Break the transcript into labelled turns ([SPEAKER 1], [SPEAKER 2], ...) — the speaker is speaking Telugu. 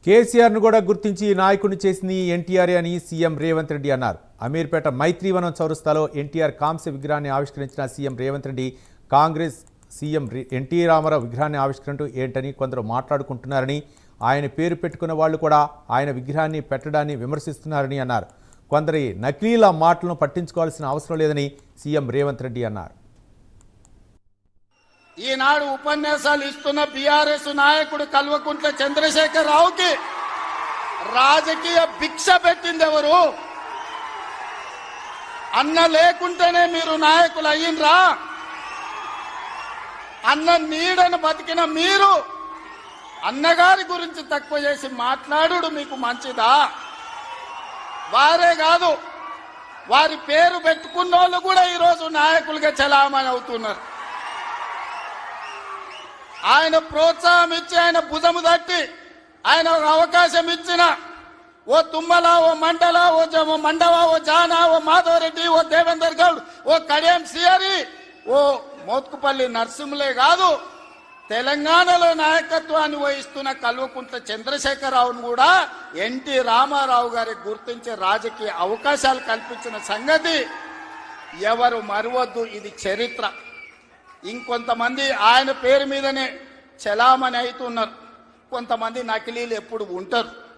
[SPEAKER 1] కేసీఆర్ను కూడా గుర్తించి నాయకుడిని చేసింది ఎన్టీఆర్ అని సీఎం రేవంత్ రెడ్డి అన్నారు. అమీర్పేట మైత్రివనం చౌరస్తాలో ఎన్టీఆర్ కాంస్య విగ్రహాన్ని ఆవిష్కరించిన సీఎం రేవంత్ రెడ్డి కాంగ్రెస్ సీఎం ఎన్టీ రామారావు విగ్రహాన్ని ఆవిష్కరించడం ఏంటని కొందరు మాట్లాడుకుంటున్నారని, ఆయన పేరు పెట్టుకున్న వాళ్ళు కూడా ఆయన విగ్రహాన్ని పెట్టడాన్ని విమర్శిస్తున్నారని అన్నారు. కొందరి నకిలీల మాటలను పట్టించుకోవాల్సిన అవసరం లేదని సీఎం రేవంత్ రెడ్డి అన్నారు.
[SPEAKER 2] ఈనాడు ఉపన్యాసాలు ఇస్తున్న బీఆర్ఎస్ నాయకుడు కల్వకుంట్ల చంద్రశేఖర్ రావుకి రాజకీయ భిక్ష పెట్టింది ఎవరు? అన్న లేకుంటేనే మీరు నాయకులు అయ్యిండ్రా? అన్న నీడను బతికిన మీరు అన్నగారి గురించి తక్కువ చేసి మాట్లాడు మీకు మంచిదా? వారే కాదు, వారి పేరు పెట్టుకున్న వాళ్ళు కూడా ఈరోజు నాయకులుగా చలామణి అవుతున్నారు. ఆయన ప్రోత్సాహం ఇచ్చి, ఆయన భుజము తట్టి, ఆయన అవకాశం ఇచ్చిన ఓ తుమ్మల, ఓ మండల, ఓ మండవ, ఓ జానా, ఓ మాధవరెడ్డి, ఓ దేవేందర్ గౌడ్, ఓ కడియం సియరి, ఓ మోత్కుపల్లి నరసింహులే కాదు, తెలంగాణలో నాయకత్వాన్ని వహిస్తున్న కల్వకుంట్ల చంద్రశేఖరరావును కూడా ఎన్టీ రామారావు గారికి గుర్తించే రాజకీయ అవకాశాలు కల్పించిన సంగతి ఎవరు మరవద్దు. ఇది చరిత్ర. ఇంకొంతమంది ఆయన పేరు మీదనే చలామణి అవుతున్నారు, కొంతమంది నకిలీలు ఎప్పుడు ఉంటారు.